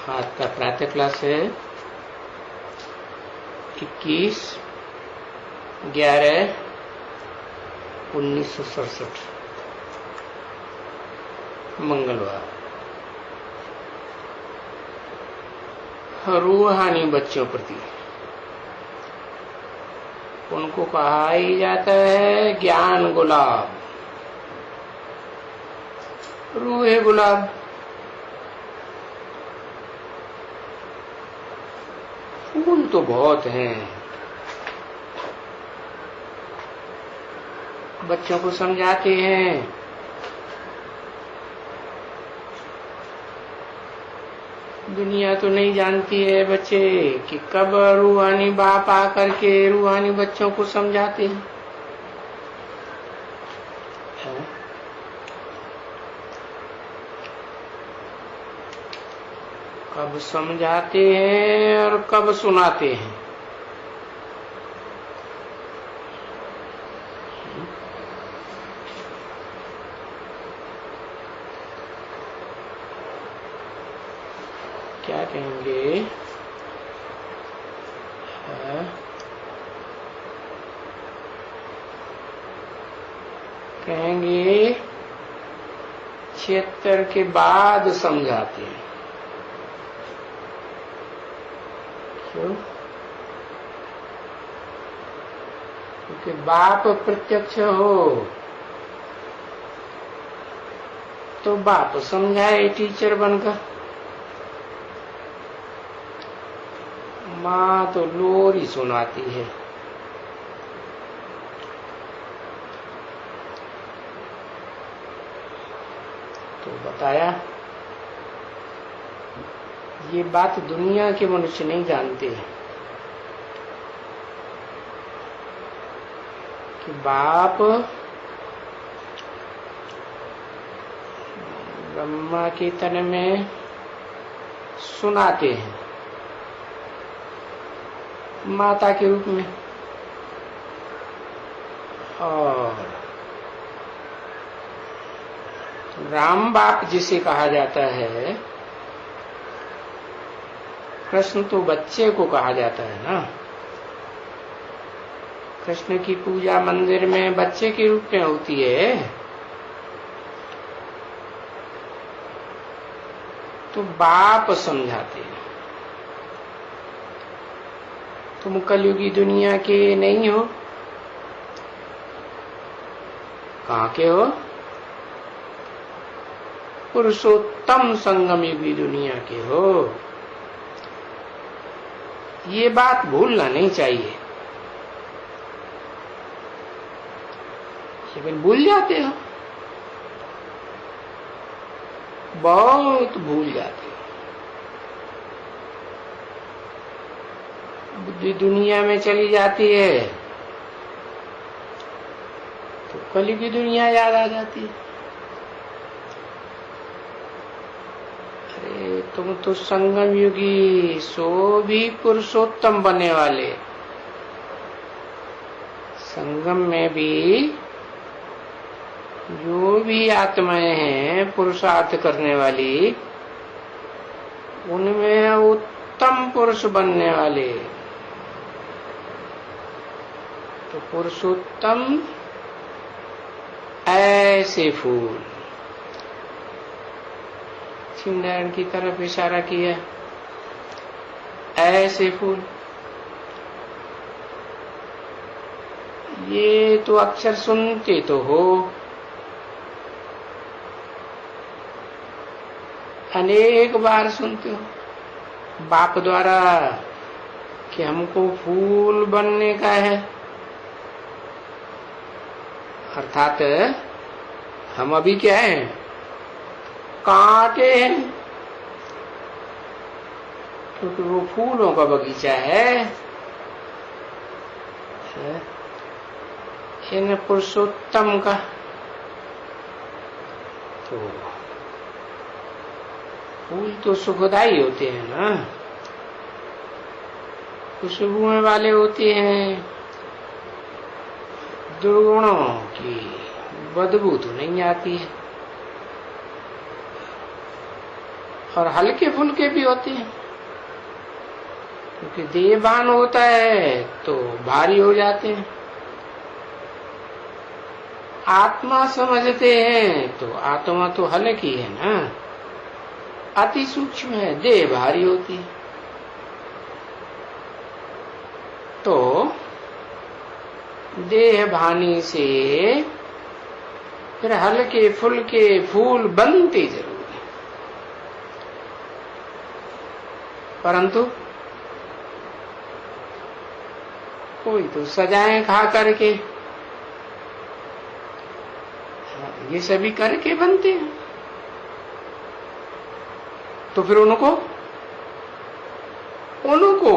आज का प्रातः क्लास है 21/11/1967 मंगलवार। रूहानी बच्चों प्रति उनको कहा ही जाता है ज्ञान गुलाब, रूहे गुलाब। फूल तो बहुत हैं, बच्चों को समझाते हैं, दुनिया तो नहीं जानती है बच्चे कि कब रूहानी बाप आकर के रूहानी बच्चों को समझाते हैं। कब समझाते हैं और कब सुनाते हैं। क्या कहेंगे? कहेंगे 76 के बाद समझाते हैं। क्योंकि बाप प्रत्यक्ष हो तो बाप समझाए टीचर बनकर, माँ तो लोरी सुनाती है। तो बताया ये बात दुनिया के मनुष्य नहीं जानते कि बाप ब्रह्मा के तन में सुनाते हैं माता के रूप में, और राम बाप जिसे कहा जाता है, कृष्ण तो बच्चे को कहा जाता है ना। कृष्ण की पूजा मंदिर में बच्चे के रूप में होती है, तो बाप समझाते हैं। तुम कलयुगी दुनिया के नहीं हो, कहाँ के हो? पुरुषोत्तम संगम युगी दुनिया के हो। ये बात भूलना नहीं चाहिए, लेकिन भूल जाते हो, बहुत भूल जाते हो। बुद्धि दुनिया में चली जाती है तो कलयुग की दुनिया याद आ जाती है। अरे तुम तो संगम युगी, सो भी पुरुषोत्तम बनने वाले। संगम में भी जो भी आत्माएं हैं पुरुषार्थ करने वाली, उनमें उत्तम पुरुष बनने वाले। तो पुरुषोत्तम ऐसे फूल, नारायण की तरफ इशारा किया, ऐसे फूल। ये तो अक्षर सुनते तो हो, अनेक बार सुनते हो बाप द्वारा कि हमको फूल बनने का है, अर्थात हम अभी क्या है? कांटे हैं, क्योंकि वो फूलों का बगीचा है। इन पुरुषोत्तम का तो फूल तो सुखदाई होते हैं ना, खुशबुएं वाले होते हैं, दुर्गुणों की बदबू तो नहीं आती है। और हल्के फुल्के भी होते हैं, क्योंकि देहभान होता है तो भारी हो जाते हैं। आत्मा समझते हैं तो आत्मा तो हल्की है ना, अति सूक्ष्म है, देह भारी होती है। तो देह भानी से फिर हल्के फुल्के फूल बनते जरूर है, परंतु कोई तो सजाएं खा करके ये सभी करके बनते हैं, तो फिर उनको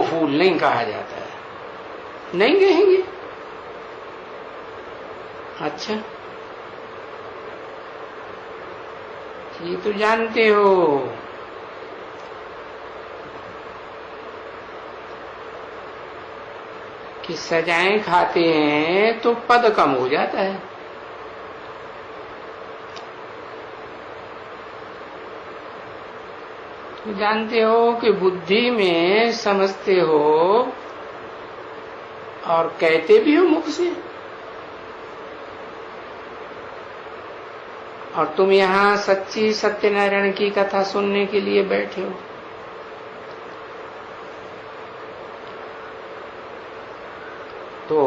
फूल नहीं कहा जाता है, नहीं कहेंगे। अच्छा, ये तो जानते हो कि सजाएं खाते हैं तो पद कम हो जाता है। तो जानते हो कि बुद्धि में समझते हो और कहते भी हो मुख से, और तुम यहाँ सच्ची सत्यनारायण की कथा सुनने के लिए बैठे हो। तो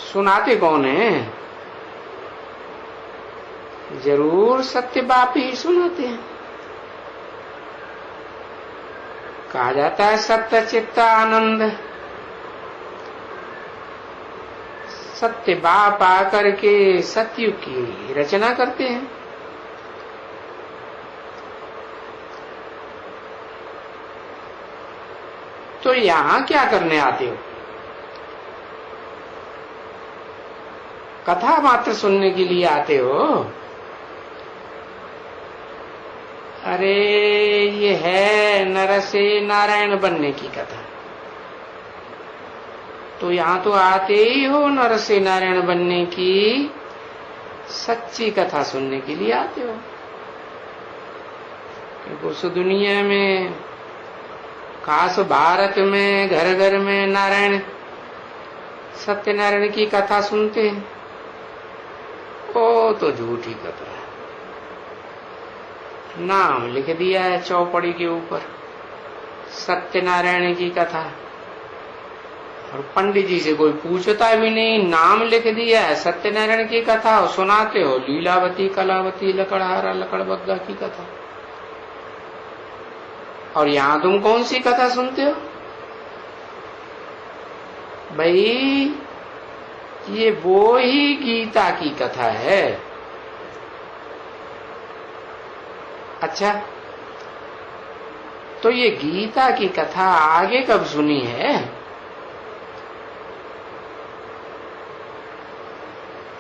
सुनाते कौन है? जरूर सत्य बाप ही सुनाते हैं। कहा जाता है सत्य चित्त आनंद, सत्य बाप आकर के सत्युग की रचना करते हैं। तो यहां क्या करने आते हो? कथा मात्र सुनने के लिए आते हो? अरे ये है नर से नारायण बनने की कथा, तो यहां तो आते ही हो नर से नारायण बनने की सच्ची कथा सुनने के लिए आते हो। क्योंकि उस दुनिया में, खास भारत में, घर घर में नारायण सत्यनारायण की कथा सुनते हैं। वो तो झूठी कथा है, नाम लिख दिया है चौपड़ी के ऊपर सत्यनारायण की कथा, और पंडित जी से कोई पूछता भी नहीं, नाम लिख दिया है सत्यनारायण की कथा, और सुनाते हो लीलावती कलावती लकड़हारा लकड़बग्गा की कथा। और यहां तुम कौन सी कथा सुनते हो भाई? ये वो ही गीता की कथा है। अच्छा, तो ये गीता की कथा आगे कब सुनी है?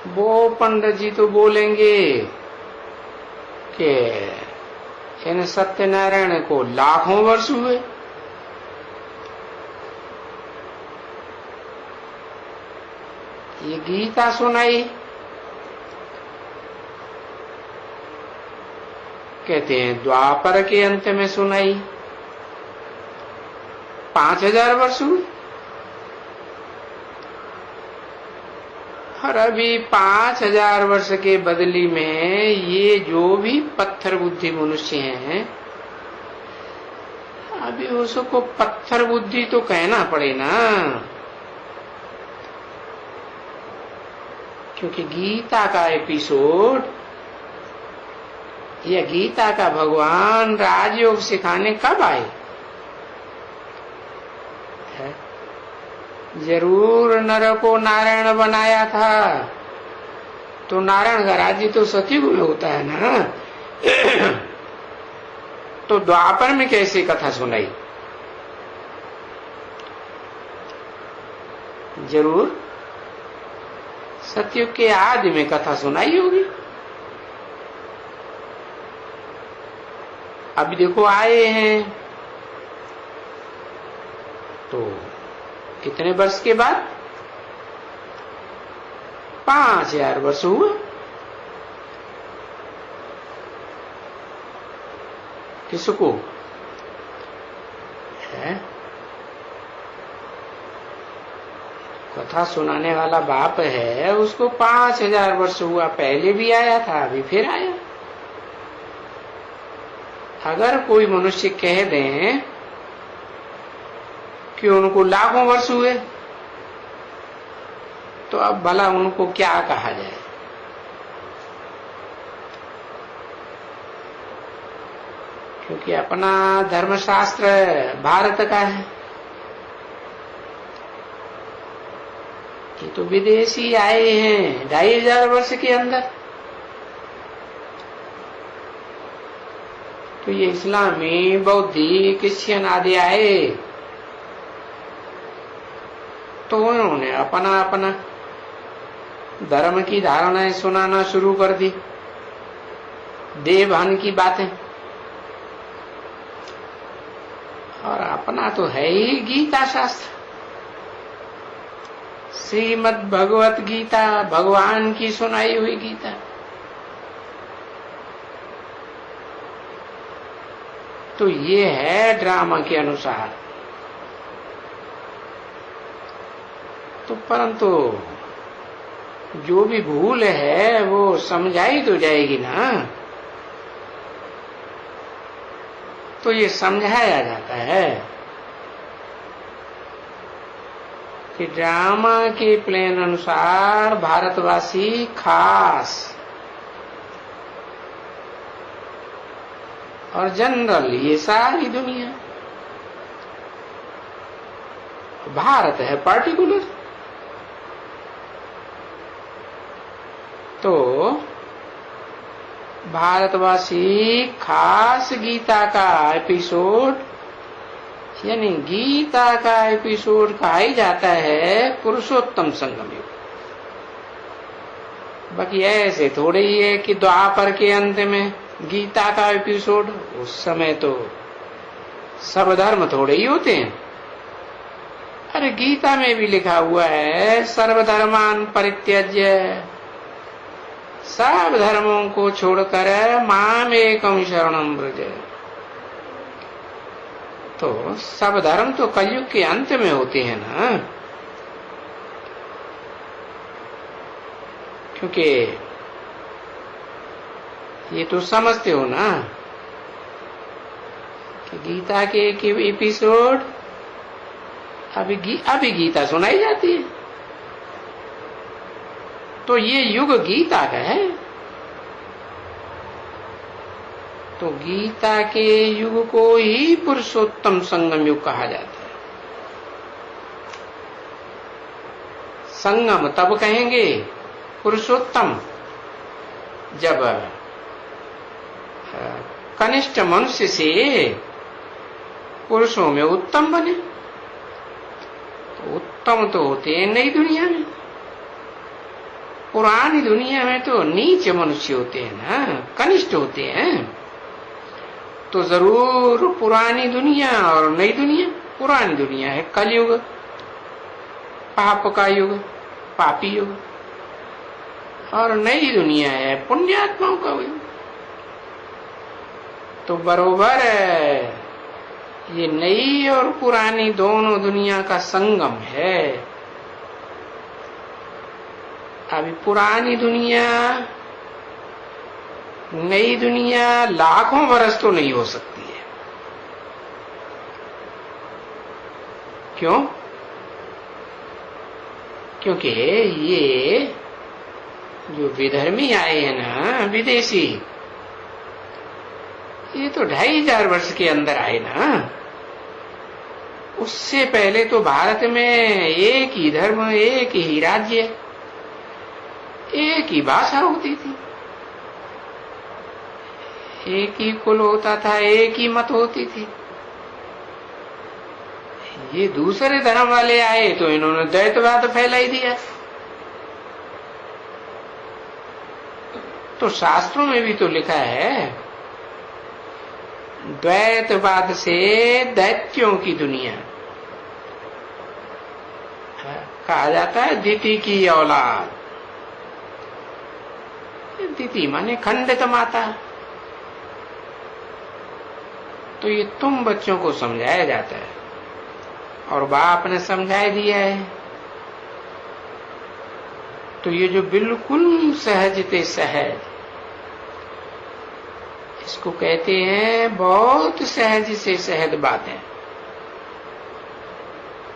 वो पंडित जी तो बोलेंगे कि इन सत्यनारायण को लाखों वर्ष हुए। ये गीता सुनाई, कहते हैं द्वापर के अंत में सुनाई, 5000 वर्ष हुए। और अभी 5000 वर्ष के बदली में ये जो भी पत्थर बुद्धि मनुष्य हैं, अभी उसको पत्थर बुद्धि तो कहना पड़े ना, क्योंकि गीता का एपिसोड या गीता का भगवान राजयोग सिखाने कब आए? जरूर नर को नारायण बनाया था, तो नारायण का राज्य तो सतयुग में होता है ना। तो द्वापर में कैसे कथा सुनाई? जरूर सतयुग के आदि में कथा सुनाई होगी। अभी देखो आए हैं तो कितने वर्ष के बाद? 5000 वर्ष हुए। किसको है? कथा सुनाने वाला बाप है, उसको 5000 वर्ष हुआ, पहले भी आया था, अभी फिर आया। अगर कोई मनुष्य कह दें कि उनको लाखों वर्ष हुए, तो अब भला उनको क्या कहा जाए? क्योंकि अपना धर्मशास्त्र भारत का है, ये तो विदेशी आए हैं 2500 वर्ष के अंदर। तो ये इस्लामी, बौद्धि, क्रिश्चियन आदि आए तो उन्होंने अपना अपना धर्म की धारणाएं सुनाना शुरू कर दी, देवहन की बातें। और अपना तो है ही गीता शास्त्र, श्रीमद् भगवत गीता, भगवान की सुनाई हुई गीता। तो ये है ड्रामा के अनुसार। तो परंतु जो भी भूल है वो समझाई तो जाएगी ना। तो ये समझाया जाता है कि ड्रामा के प्लान अनुसार भारतवासी खास और जनरल, ये सारी दुनिया, भारत है पार्टिकुलर। तो भारतवासी खास गीता का एपिसोड, यानी गीता का एपिसोड कहा ही जाता है पुरुषोत्तम संगम युग। बाकी ऐसे थोड़े ही है कि द्वापर के अंत में गीता का एपिसोड, उस समय तो सब धर्म थोड़े ही होते हैं। अरे गीता में भी लिखा हुआ है सर्वधर्मान परित्यज्य, सब धर्मों को छोड़कर माम एकम शरणम व्रज। तो सब धर्म तो कलयुग के अंत में होते हैं ना, क्योंकि ये तो समझते हो ना कि गीता के एक एपिसोड अभी गीता सुनाई जाती है। तो ये युग गीता का है। तो गीता के युग को ही पुरुषोत्तम संगम युग कहा जाता है। संगम तब कहेंगे पुरुषोत्तम जब कनिष्ठ मनुष्य से पुरुषों में उत्तम बने। तो उत्तम तो होते हैं नई दुनिया में, पुरानी दुनिया में तो नीच मनुष्य होते हैं ना, कनिष्ठ होते हैं। तो जरूर पुरानी दुनिया और नई दुनिया, पुरानी दुनिया है कलयुग, पाप का युग, पापी युग, और नई दुनिया है पुण्यात्माओं का युग। तो बरोबर ये नई और पुरानी दोनों दुनिया का संगम है। अभी पुरानी दुनिया, नई दुनिया लाखों वर्ष तो नहीं हो सकती है। क्यों? क्योंकि ये जो विधर्मी आए हैं ना, विदेशी, ये तो 2500 वर्ष के अंदर आए ना। उससे पहले तो भारत में एक ही धर्म, एक ही राज्य, एक ही भाषा होती थी, एक ही कुल होता था, एक ही मत होती थी। ये दूसरे धर्म वाले आए तो इन्होंने द्वैतवाद फैला ही दिया। तो शास्त्रों में भी तो लिखा है द्वैतवाद से दैत्यों की दुनिया, कहा जाता है दिति की औलाद। दिति माने खंडित माता। तो ये तुम बच्चों को समझाया जाता है और बाप ने समझा दिया है। तो ये जो बिल्कुल सहजते सहज, इसको कहते हैं बहुत सहज से सहज बातें।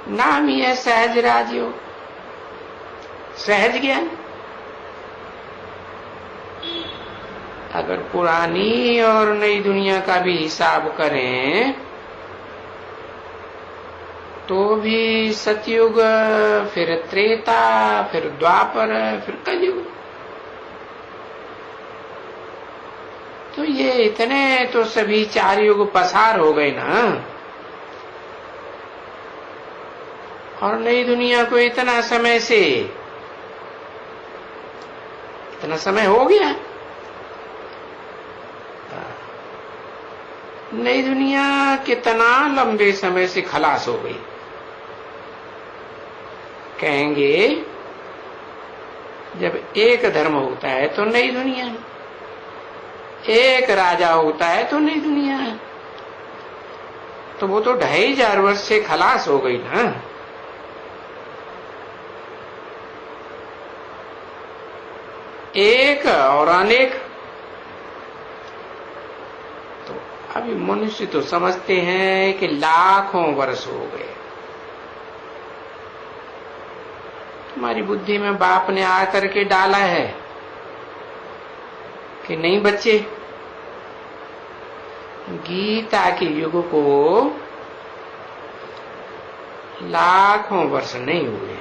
नाम ही है सहज राजयोग, सहज ज्ञान। अगर पुरानी और नई दुनिया का भी हिसाब करें तो भी सतयुग, फिर त्रेता, फिर द्वापर, फिर कलयुग। तो ये इतने तो सभी 4 युग पसार हो गए ना। और नई दुनिया को इतना समय हो गया। नई दुनिया कितना लंबे समय से खलास हो गई। कहेंगे जब एक धर्म होता है तो नई दुनिया है, एक राजा होता है तो नई दुनिया है। तो वो तो 2500 वर्ष से खलास हो गई ना। एक और अनेक। तो अभी मनुष्य तो समझते हैं कि लाखों वर्ष हो गए। तुम्हारी बुद्धि में बाप ने आकर के डाला है कि नहीं बच्चे, गीता के युग को लाखों वर्ष नहीं हुए,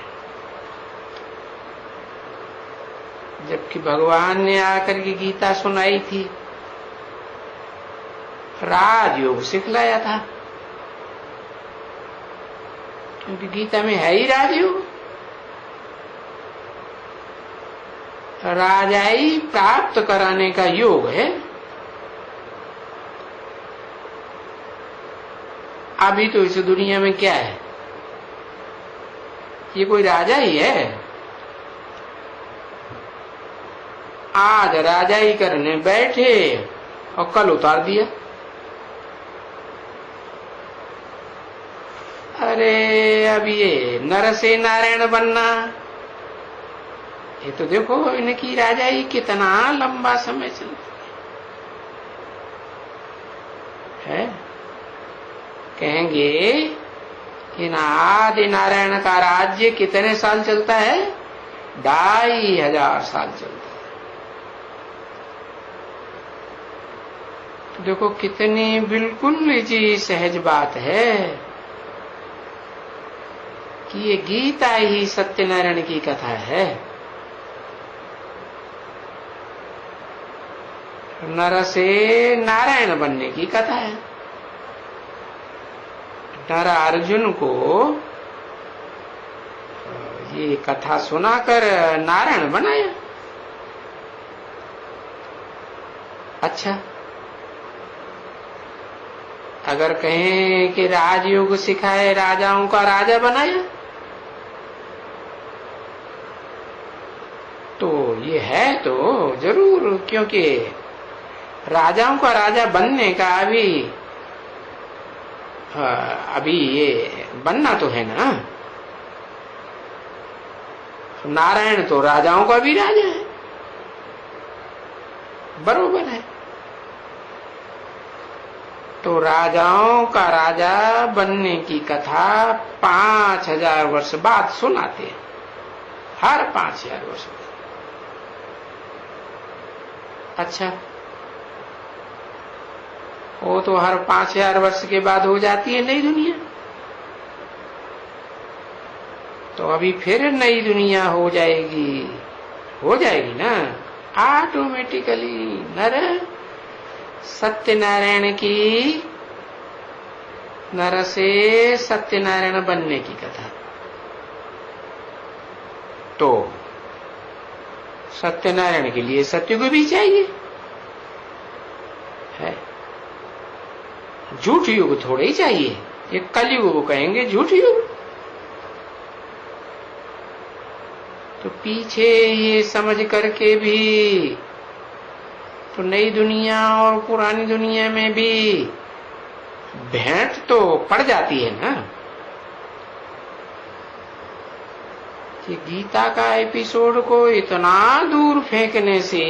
जबकि भगवान ने आकर के गीता सुनाई थी, राजयोग सिखलाया था। क्योंकि गीता में है ही राजयोग। राजाई प्राप्त कराने का योग है। अभी तो इस दुनिया में क्या है, ये कोई राजा ही है। आज राजाई करने बैठे और कल उतार दिया। अरे अब ये नर से नारायण बनना, ये तो देखो इनकी राजाई कितना लंबा समय चलती है। कहेंगे इन आदि नारायण का राज्य कितने साल चलता है? 2500 साल चलता है। तो देखो कितनी बिल्कुल जी सहज बात है कि ये गीता ही सत्यनारायण की कथा है। नर से नारायण बनने की कथा है। नर अर्जुन को ये कथा सुनाकर नारायण बनाया। अच्छा, अगर कहें कि राजयोग सिखाए, राजाओं का राजा बनाया, तो ये है तो जरूर, क्योंकि राजाओं का राजा बनने का अभी ये बनना तो है ना। नारायण तो राजाओं का भी राजा है, बरोबर है। तो राजाओं का राजा बनने की कथा 5000 वर्ष बाद सुनाते हैं, हर 5000 वर्ष बाद। अच्छा, वो तो हर 5000 वर्ष के बाद हो जाती है नई दुनिया। तो अभी फिर नई दुनिया हो जाएगी ना ऑटोमेटिकली। नर सत्यनारायण की, नर से सत्यनारायण बनने की कथा। तो सत्यनारायण के लिए सत्युग भी चाहिए है, झूठ युग थोड़े ही चाहिए। ये कलयुग को कहेंगे झूठ युग। तो पीछे ये समझ करके भी तो नई दुनिया और पुरानी दुनिया में भी भेंट तो पड़ जाती है ना। कि गीता का एपिसोड को इतना दूर फेंकने से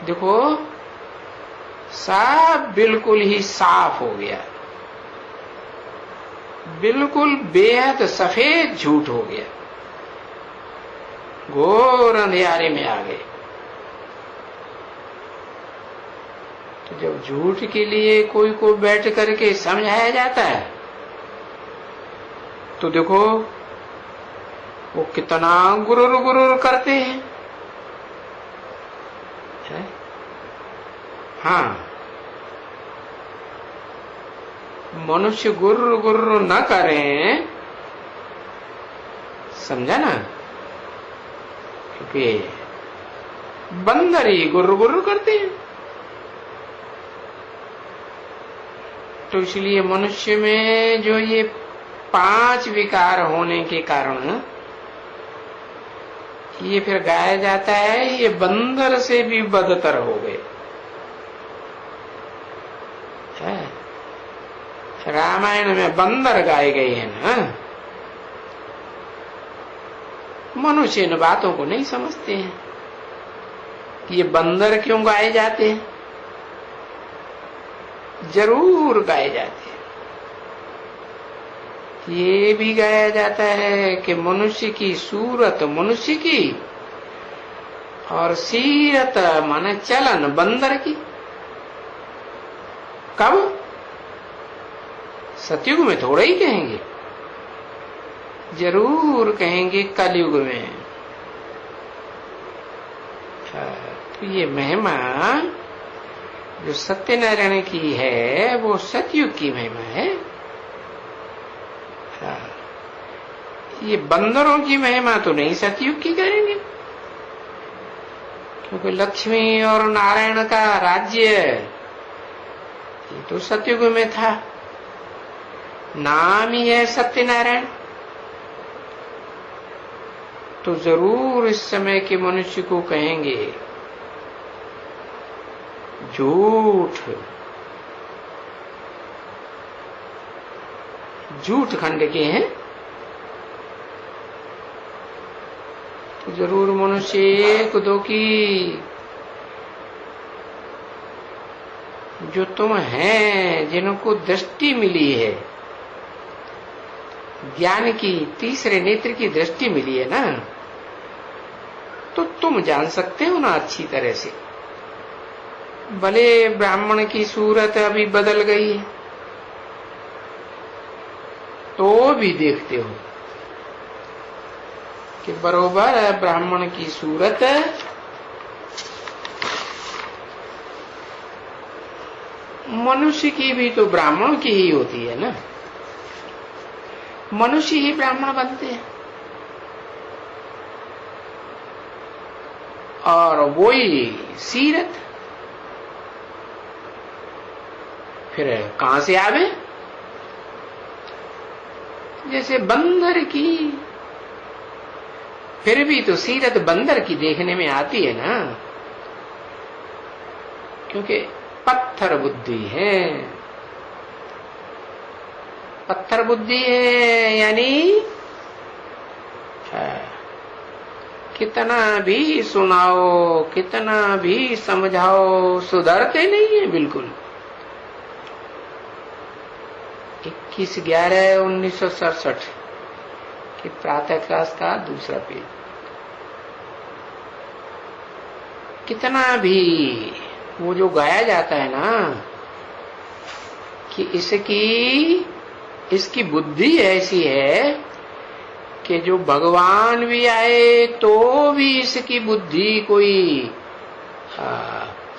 देखो सब बिल्कुल ही साफ हो गया, बिल्कुल बेहद सफेद झूठ हो गया, घोर अंधियारे में आ गए। तो जब झूठ के लिए कोई को बैठ करके समझाया जाता है तो देखो वो कितना गुरुर गुरुर करते हैं। हाँ, मनुष्य गुर्र गुर्र न करें, समझा ना, क्योंकि बंदर ही गुर्र गुर्र करते हैं। तो इसलिए मनुष्य में जो ये 5 विकार होने के कारण ये फिर गाया जाता है ये बंदर से भी बदतर हो गए। रामायण में बंदर गाए गए हैं ना। मनुष्य इन बातों को नहीं समझते हैं कि ये बंदर क्यों गाए जाते हैं। जरूर गाए जाते हैं। ये भी गाया जाता है कि मनुष्य की सूरत मनुष्य की और सीरत माने चलन बंदर की। कब? सतयुग में थोड़ा ही कहेंगे, जरूर कहेंगे कलयुग में। तो ये महिमा जो सत्यनारायण की है वो सतयुग की महिमा है। ये बंदरों की महिमा तो नहीं सतयुग की करेंगे, क्योंकि लक्ष्मी और नारायण का राज्य ये तो सतयुग में था। नाम ही है सत्यनारायण। तो जरूर इस समय के मनुष्य को कहेंगे झूठ, झूठ खंड के हैं। तो जरूर मनुष्य एक दो की जो तुम हैं, जिनको दृष्टि मिली है, ज्ञान की तीसरे नेत्र की दृष्टि मिली है ना, तो तुम जान सकते हो ना अच्छी तरह से। भले ब्राह्मण की सूरत अभी बदल गई है तो भी देखते हो कि बरोबर ब्राह्मण की सूरत मनुष्य की भी तो ब्राह्मण की ही होती है ना। मनुष्य ही ब्राह्मण बनते हैं और वही सीरत फिर कहां से आवे? जैसे बंदर की, फिर भी तो सीरत बंदर की देखने में आती है ना, क्योंकि पत्थर बुद्धि है। पत्थर बुद्धि है यानी कितना भी सुनाओ, कितना भी समझाओ, सुधरते नहीं है बिल्कुल। 21/11/1967 की प्रातः क्लास का दूसरा पेज। कितना भी वो जो गाया जाता है ना कि इसकी बुद्धि ऐसी है कि जो भगवान भी आए तो भी इसकी बुद्धि कोई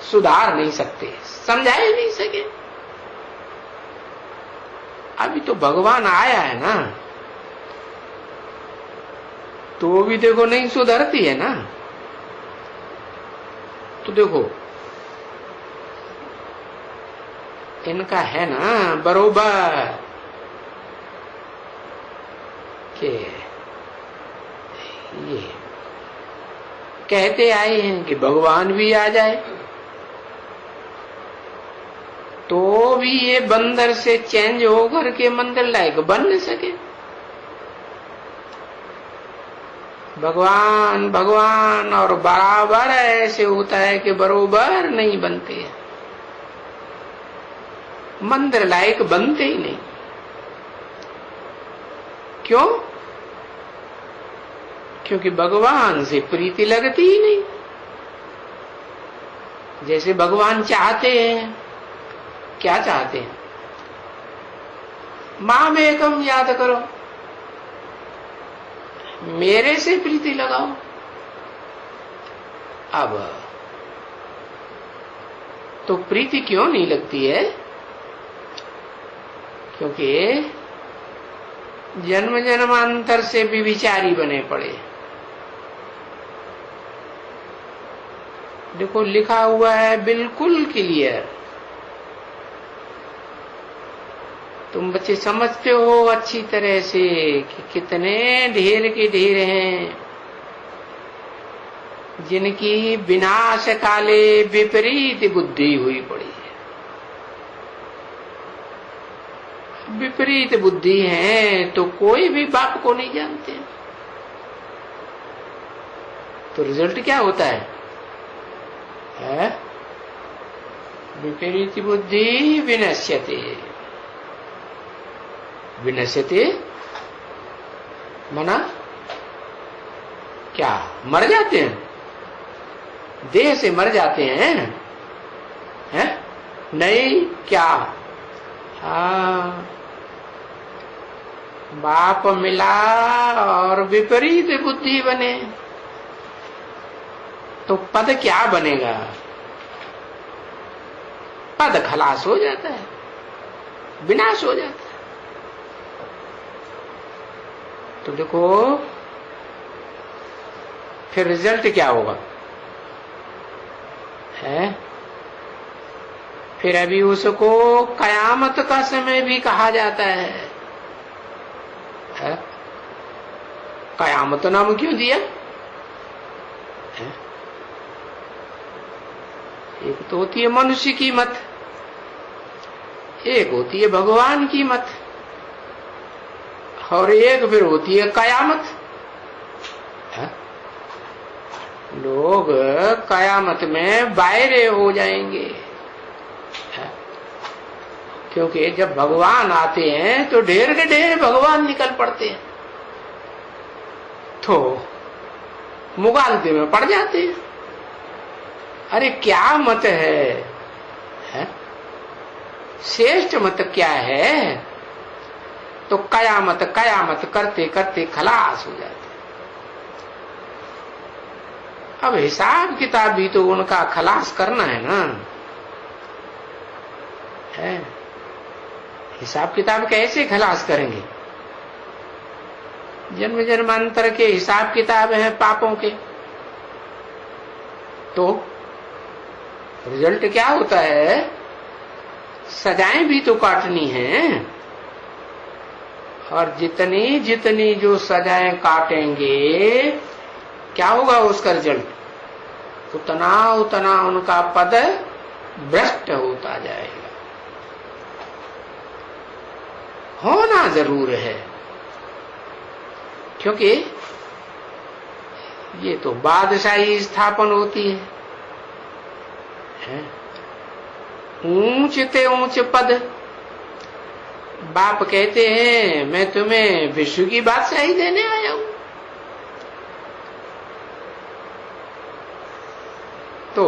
सुधार नहीं सकते, समझा ही नहीं सके। अभी तो भगवान आया है ना, तो भी देखो नहीं सुधरती है ना। तो देखो इनका है ना बरोबर कि ये कहते आए हैं कि भगवान भी आ जाए तो भी ये बंदर से चेंज होकर के मंदिर लायक बन न सके। भगवान भगवान और बराबर ऐसे होता है कि बरोबर नहीं बनते हैं, मंदिर लायक बनते ही नहीं। क्यों? क्योंकि भगवान से प्रीति लगती ही नहीं। जैसे भगवान चाहते हैं, क्या चाहते हैं? माम एकम याद करो, मेरे से प्रीति लगाओ। अब तो प्रीति क्यों नहीं लगती है? क्योंकि जन्म जन्मांतर से भी विचारी बने पड़े। देखो लिखा हुआ है बिल्कुल क्लियर। तुम बच्चे समझते हो अच्छी तरह से कि कितने ढेर के ढेर हैं जिनकी विनाश काले विपरीत बुद्धि हुई पड़ी है। विपरीत बुद्धि है तो कोई भी बाप को नहीं जानते। तो रिजल्ट क्या होता है? विपरीत बुद्धि विनश्यते। विनश्यते मना क्या? मर जाते हैं, देह से मर जाते हैं, नहीं क्या? हाँ, बाप मिला और विपरीत बुद्धि बने तो पद क्या बनेगा? पद खलास हो जाता है, विनाश हो जाता है। तो देखो फिर रिजल्ट क्या होगा? है फिर अभी उसको कयामत का समय भी कहा जाता है। कयामत नाम क्यों दिया? एक तो होती है मनुष्य की मत, एक होती है भगवान की मत, और एक फिर होती है कयामत। लोग कयामत में बायरे हो जाएंगे, क्योंकि जब भगवान आते हैं तो ढेर के ढेर भगवान निकल पड़ते हैं, तो मुगालते में पड़ जाते हैं। अरे क्या मत है? श्रेष्ठ मत क्या है? तो कयामत कयामत करते करते खलास हो जाते। अब हिसाब किताब भी तो उनका खलास करना है ना। है हिसाब किताब कैसे खलास करेंगे? जन्म जन्मांतर के हिसाब किताब हैं पापों के। तो रिजल्ट क्या होता है? सजाएं भी तो काटनी है, और जितनी जितनी जो सजाएं काटेंगे क्या होगा उसका रिजल्ट? उतना उतना उनका पद भ्रष्ट होता जाएगा। होना जरूर है, क्योंकि ये तो बादशाही स्थापन होती है। ऊंच ते ऊंच पद। बाप कहते हैं मैं तुम्हें विश्व की बादशाही देने आया हूं। तो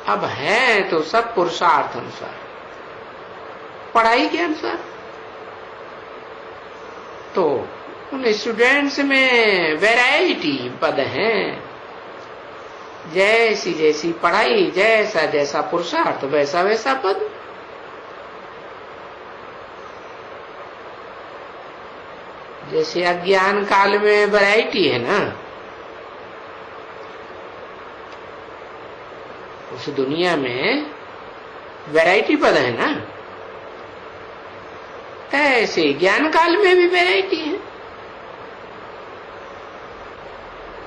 अब है तो सब पुरुषार्थ अनुसार, पढ़ाई के अनुसार। तो उन स्टूडेंट्स में वैरायटी पद हैं। जैसी जैसी पढ़ाई, जैसा जैसा पुरुषार्थ, वैसा वैसा पद। जैसे अज्ञान काल में वैरायटी है ना, उस दुनिया में वैरायटी पद है ना, ऐसे ज्ञान काल में भी वैरायटी है।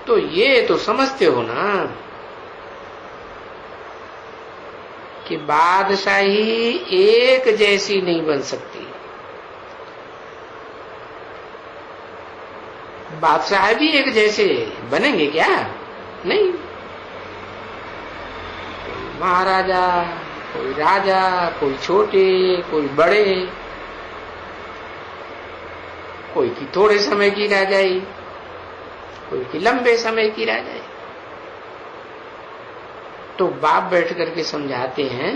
तो ये तो समझते हो ना कि बादशाही एक जैसी नहीं बन सकती। बादशाह भी एक जैसे बनेंगे क्या? नहीं। महाराजा, कोई राजा, कोई छोटे, कोई बड़े, कोई की थोड़े समय की राजाई, कोई की लंबे समय की राजाई। तो बाप बैठ करके समझाते हैं,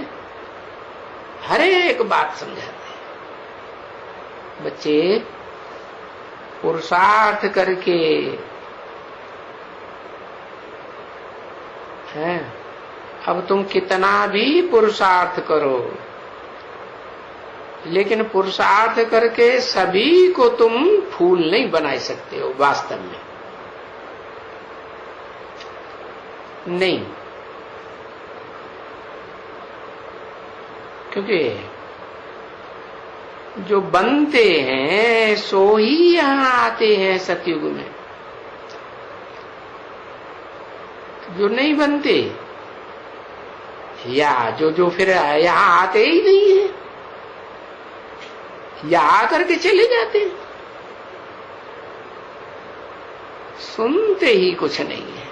हर एक बात समझाते हैं। बच्चे पुरुषार्थ करके हैं, अब तुम कितना भी पुरुषार्थ करो, लेकिन पुरुषार्थ करके सभी को तुम फूल नहीं बना सकते हो वास्तव में। नहीं, क्योंकि जो बनते हैं सो ही यहां आते हैं सतयुग में। जो नहीं बनते या जो फिर यहां आते ही नहीं है, या आकर के चले जाते हैं, सुनते ही कुछ नहीं है,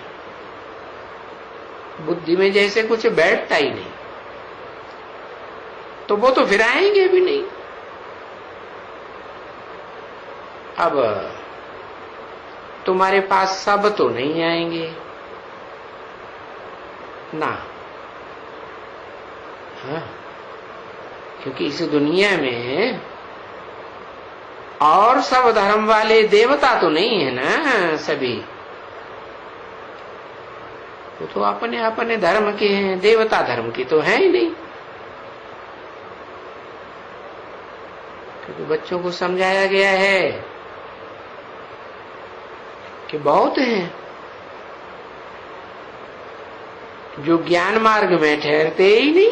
बुद्धि में जैसे कुछ बैठता ही नहीं, तो वो तो फिर आएंगे भी नहीं। अब तुम्हारे पास सब तो नहीं आएंगे ना, हाँ, क्योंकि इस दुनिया में और सब धर्म वाले देवता तो नहीं है ना सभी। वो तो अपने अपने धर्म के हैं, देवता धर्म के तो है ही नहीं। क्योंकि बच्चों को समझाया गया है कि बहुत हैं जो ज्ञान मार्ग में ठहरते ही नहीं।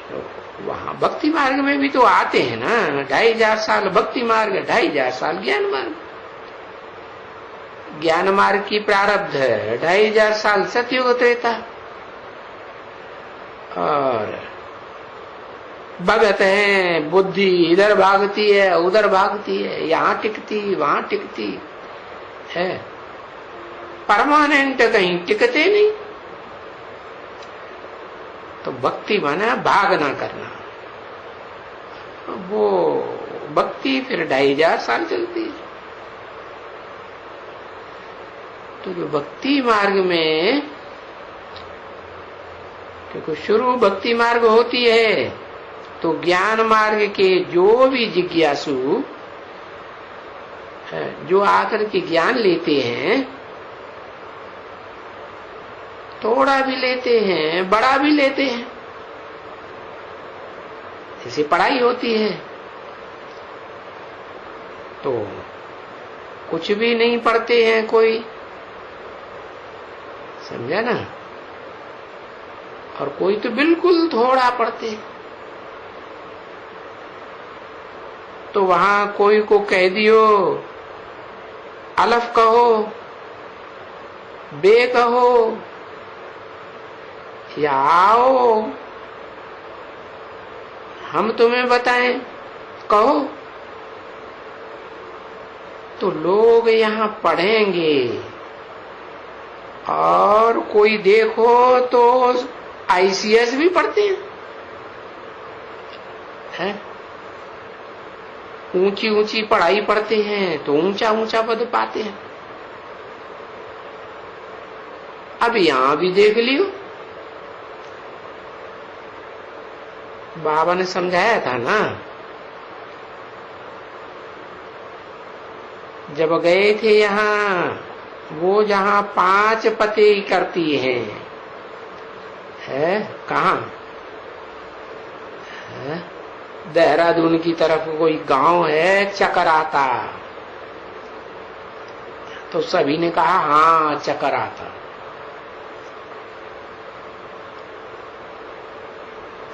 तो वहां भक्ति मार्ग में भी तो आते हैं ना, 2500 साल भक्ति मार्ग, 2500 साल ज्ञान मार्ग। ज्ञान मार्ग की प्रारब्ध है 2500 साल सतयुग त्रेता, और भगत है, बुद्धि इधर भागती है उधर भागती है, यहां टिकती वहां टिकती है, परमानेंट कहीं टिकते नहीं। तो भक्ति माना भागना करना, वो भक्ति फिर 2500 साल चलती है। तो जो भक्ति मार्ग में, क्योंकि शुरू भक्ति मार्ग होती है, तो ज्ञान मार्ग के जो भी जिज्ञासु जो आकर के ज्ञान लेते हैं, थोड़ा भी लेते हैं बड़ा भी लेते हैं, जैसे पढ़ाई होती है तो कुछ भी नहीं पढ़ते हैं कोई, समझा ना, और कोई तो बिल्कुल थोड़ा पढ़ते हैं। तो वहां कोई को कह दियो अलफ कहो, बे कहो, या आओ हम तुम्हें बताएं, कहो, तो लोग यहां पढ़ेंगे। और कोई देखो तो आईसीएस भी पढ़ते हैं, ऊंची ऊंची पढ़ाई पढ़ते हैं तो ऊंचा ऊंचा पद पाते हैं। अब यहां भी देख लियो, बाबा ने समझाया था ना, जब गए थे यहां, वो जहां 5 पते करती है कहां है? देहरादून की तरफ कोई गांव है चकराता, तो सभी ने कहा हाँ चकराता।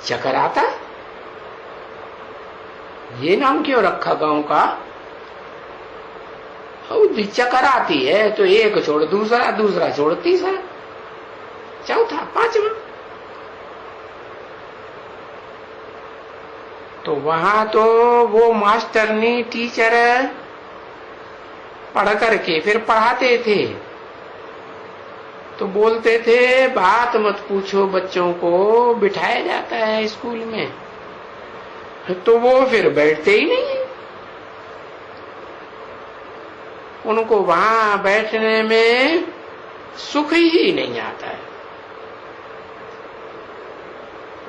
चकराता ये नाम क्यों रखा गांव का? बुद्धि चकराती है तो एक छोड़ दूसरा, दूसरा छोड़ तीसरा, चौथा, पांचवा। तो वहां तो वो मास्टरनी, टीचर पढ़ करके फिर पढ़ाते थे, तो बोलते थे बात मत पूछो, बच्चों को बिठाया जाता है स्कूल में, तो वो फिर बैठते ही नहीं। उनको वहां बैठने में सुख ही नहीं आता है।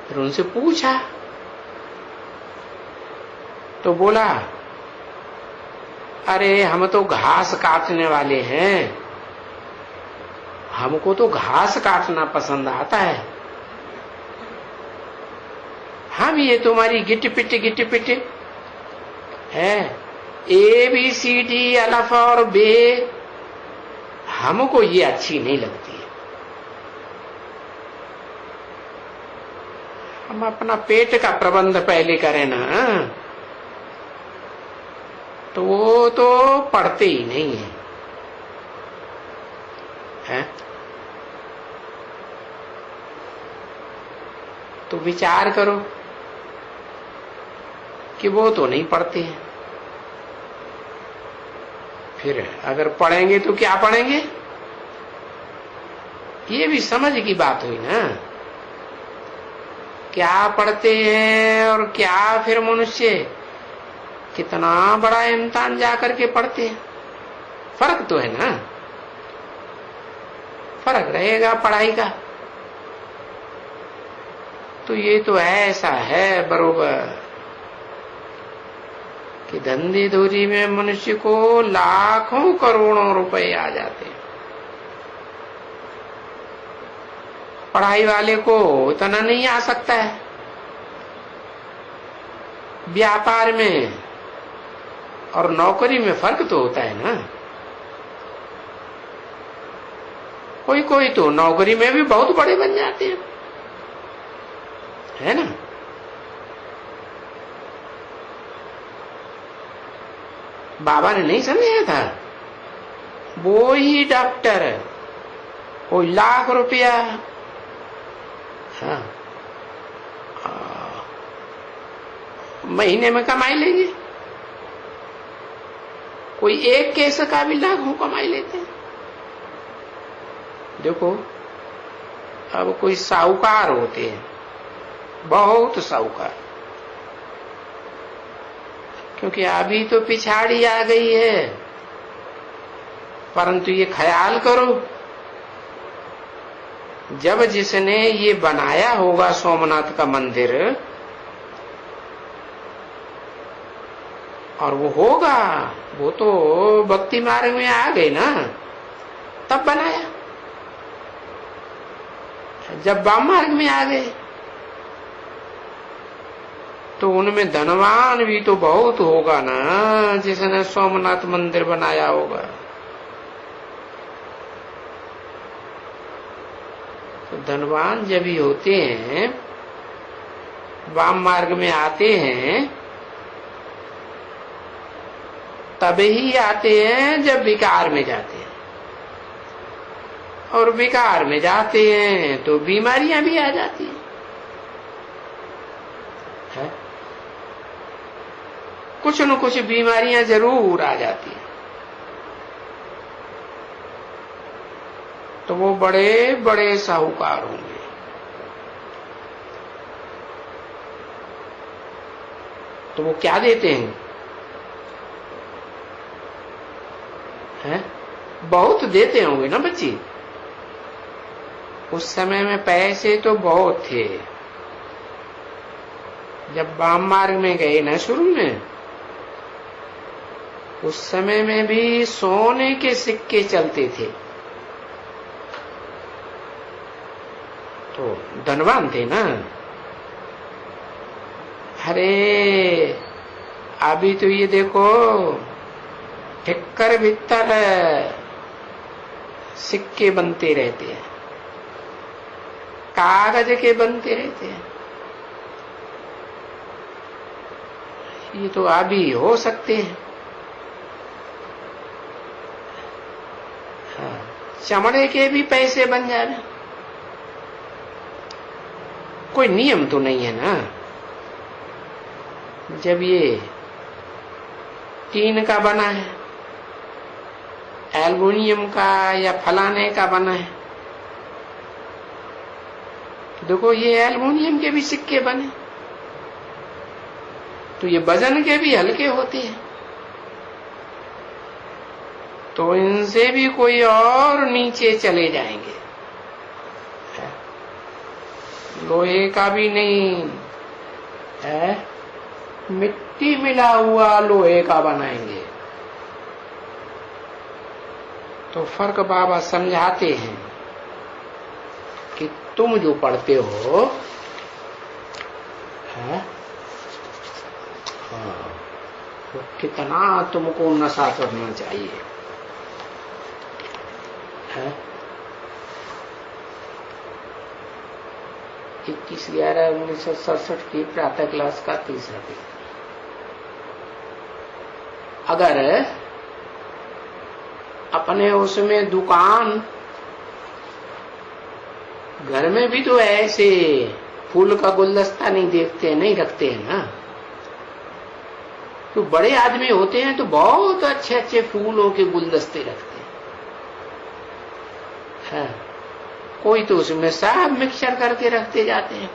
फिर उनसे पूछा तो बोला, अरे हम तो घास काटने वाले हैं, हमको तो घास काटना पसंद आता है। हम ये तुम्हारी गिट पिट है, ABCD अलफ और बे, हमको ये अच्छी नहीं लगती है। हम अपना पेट का प्रबंध पहले करें ना, तो वो तो पढ़ते ही नहीं है। तो विचार करो कि वो तो नहीं पढ़ते हैं, फिर अगर पढ़ेंगे तो क्या पढ़ेंगे? ये भी समझ की बात हुई ना, क्या पढ़ते हैं और क्या फिर मनुष्य कितना बड़ा इम्तिहान जाकर के पढ़ते हैं। फर्क तो है ना, फर्क रहेगा पढ़ाई का। तो ये तो ऐसा है बरोबर कि धंधे धोरी में मनुष्य को लाखों करोड़ों रुपए आ जाते हैं, पढ़ाई वाले को इतना नहीं आ सकता है। व्यापार में और नौकरी में फर्क तो होता है ना। कोई कोई तो नौकरी में भी बहुत बड़े बन जाते हैं, है ना। बाबा ने नहीं समझाया था, वो ही डॉक्टर है, कोई लाख रुपया, हाँ, महीने में कमाई लेंगे, कोई एक केस का भी लाखों कमाई लेते हैं। देखो अब कोई साहूकार होते हैं, बहुत साहूकार, क्योंकि अभी तो पिछाड़ी आ गई है, परंतु ये ख्याल करो जब जिसने ये बनाया होगा सोमनाथ का मंदिर, और वो होगा, वो तो भक्ति मार्ग में आ गए ना, तब बनाया। जब वाम मार्ग में आ गए तो उनमें धनवान भी तो बहुत होगा ना, जिसने सोमनाथ मंदिर बनाया होगा। तो धनवान जब ही होते हैं, वाम मार्ग में आते हैं, तभी ही आते हैं जब विकार में जाते हैं, और विकार में जाते हैं तो बीमारियां भी आ जाती हैं, है? कुछ न कुछ बीमारियां जरूर आ जाती हैं। तो वो बड़े बड़े साहूकार होंगे। तो वो क्या देते हैं? बहुत देते होंगे ना बच्ची। उस समय में पैसे तो बहुत थे, जब वाम मार्ग में गए ना शुरू में, उस समय में भी सोने के सिक्के चलते थे, तो धनवान थे ना। अरे अभी तो ये देखो, ठिक्कर भीतर सिक्के बनते रहते हैं, कागज के बनते रहते हैं। ये तो अभी हो सकते हैं। हाँ, चमड़े के भी पैसे बन जाए, कोई नियम तो नहीं है ना। जब ये टीन का बना है, एल्युमिनियम का या फलाने का बना है, देखो ये एल्युमिनियम के भी सिक्के बने, तो ये वजन के भी हल्के होते हैं, तो इनसे भी कोई और नीचे चले जाएंगे। लोहे का भी नहीं है, मिट्टी मिला हुआ लोहे का बनाएंगे। तो फर्क बाबा समझाते हैं कि तुम जो पढ़ते हो है, तो कितना तुमको नशा करना चाहिए है। 21/11/1967 की प्रातः क्लास का तीसरा पेपर। अगर अपने उसमें दुकान, घर में भी तो ऐसे फूल का गुलदस्ता नहीं देखते, नहीं रखते हैं ना। तो बड़े आदमी होते हैं तो बहुत अच्छे अच्छे फूलों के गुलदस्ते रखते हैं। कोई तो उसमें सब मिक्सचर करके रखते जाते हैं,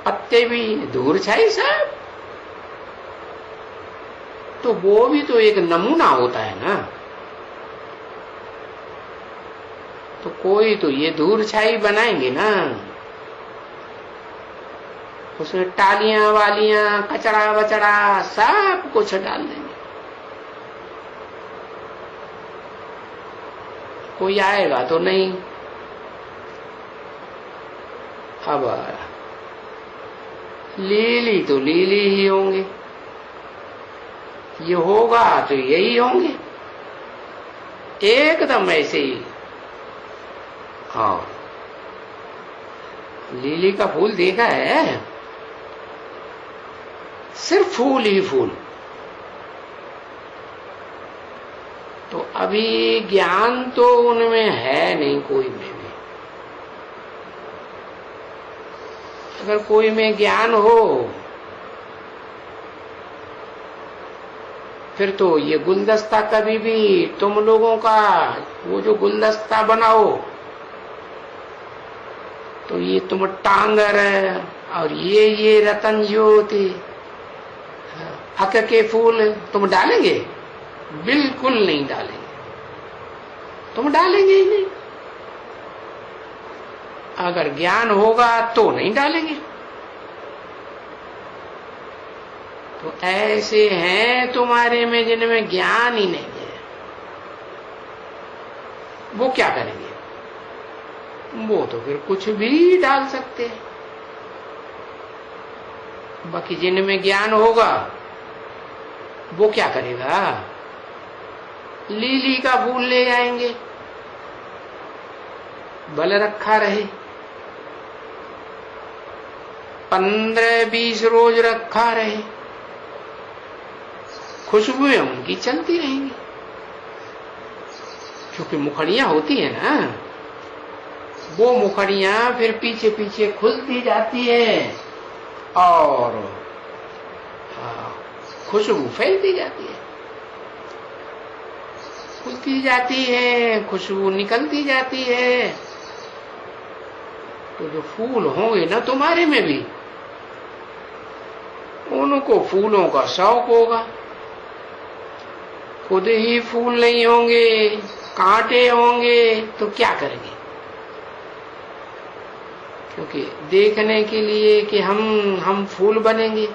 पत्ते भी दूर छाई सब। तो वो भी तो एक नमूना होता है ना। तो कोई तो ये दूर छाई बनाएंगे ना, उसमें टालियां वालियां कचड़ा वचड़ा सब कुछ डाल देंगे। कोई आएगा तो नहीं। अब लीली तो लीली ही होंगे, ये होगा तो यही होंगे, एकदम ऐसे ही। हाँ, लीली का फूल देखा है, सिर्फ फूल ही फूल। तो अभी ज्ञान तो उनमें है नहीं, कोई में भी। अगर कोई में ज्ञान हो फिर तो ये गुलदस्ता कभी भी तुम लोगों का वो जो गुलदस्ता बनाओ तो ये तुम टांगर और ये रतन ज्योति अक के फूल तुम डालेंगे? बिल्कुल नहीं डालेंगे, तुम डालेंगे ही नहीं। अगर ज्ञान होगा तो नहीं डालेंगे। तो ऐसे हैं तुम्हारे में जिनमें ज्ञान ही नहीं है, वो क्या करेंगे? वो तो फिर कुछ भी डाल सकते हैं। बाकी जिनमें ज्ञान होगा वो क्या करेगा? लीली का फूल ले जाएंगे, बल रखा रहे, 15-20 रोज रखा रहे, खुशबुएं उनकी चलती रहेंगी। क्योंकि मुखड़ियां होती है ना, वो मुखड़ियां फिर पीछे पीछे खुलती जाती है और खुशबू फैलती जाती है, खुलती जाती है, खुशबू निकलती जाती है। तो जो फूल होंगे ना तुम्हारे में भी, उनको फूलों का शौक होगा। खुद ही फूल नहीं होंगे, कांटे होंगे तो क्या करेंगे? क्योंकि देखने के लिए कि हम फूल बनेंगे,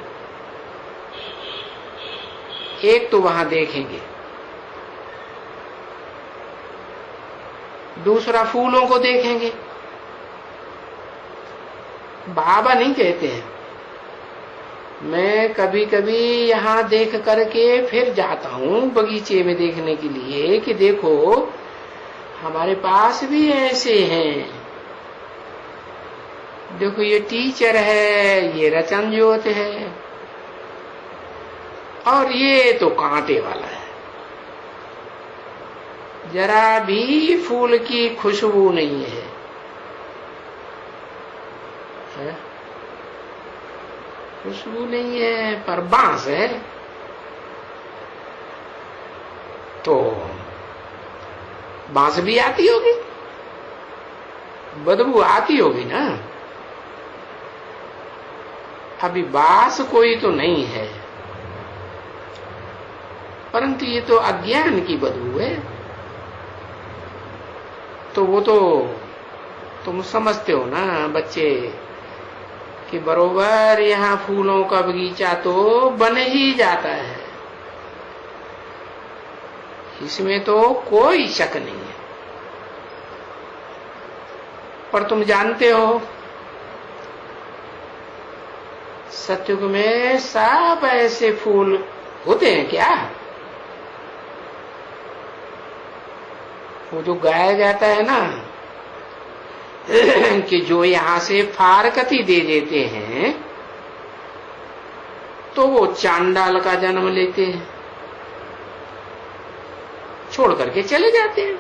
एक तो वहां देखेंगे, दूसरा फूलों को देखेंगे। बाबा नहीं कहते हैं, मैं कभी कभी यहाँ देख करके फिर जाता हूँ बगीचे में देखने के लिए कि देखो हमारे पास भी ऐसे हैं। देखो ये टीचर है, ये रचन ज्योत है, और ये तो कांटे वाला है। जरा भी फूल की खुशबू नहीं है। है? खुशबू नहीं है पर बांस है, तो बांस भी आती होगी, बदबू आती होगी ना। अभी बांस कोई तो नहीं है, परंतु ये तो अज्ञान की बदबू है। तो वो तो तुम समझते हो ना बच्चे कि बरोबर यहाँ फूलों का बगीचा तो बन ही जाता है, इसमें तो कोई शक नहीं है। पर तुम जानते हो सतयुग में सब ऐसे फूल होते हैं क्या? वो जो गाया जाता है ना कि जो यहां से फारकती दे देते हैं तो वो चांडाल का जन्म लेते हैं, छोड़ करके चले जाते हैं।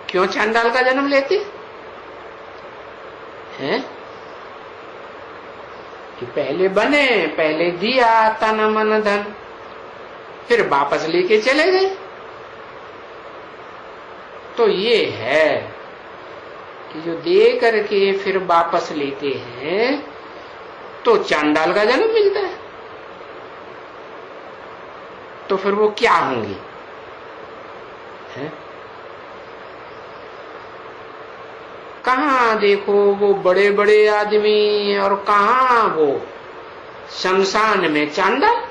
क्यों चांडाल का जन्म लेते हैं? कि पहले बने, पहले दिया तन मन धन, फिर वापस लेके चले गए। तो ये है कि जो दे करके फिर वापस लेते हैं तो चांडाल का जन्म मिलता है। तो फिर वो क्या होंगे? कहाँ देखो वो बड़े बड़े आदमी और कहाँ वो शमशान में चांडाल।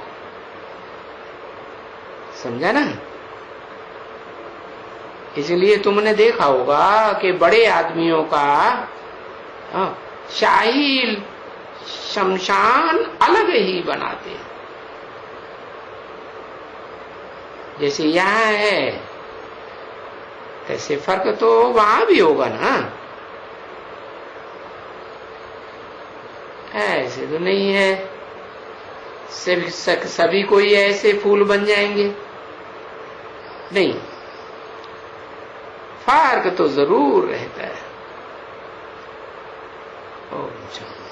समझा ना? इसलिए तुमने देखा होगा कि बड़े आदमियों का शाही शमशान अलग ही बनाते हैं। जैसे यहाँ है ऐसे फर्क तो वहां भी होगा ना। ऐसे तो नहीं है सभी कोई ऐसे फूल बन जाएंगे, नहीं, फर्क तो जरूर रहता है। ओम शांति।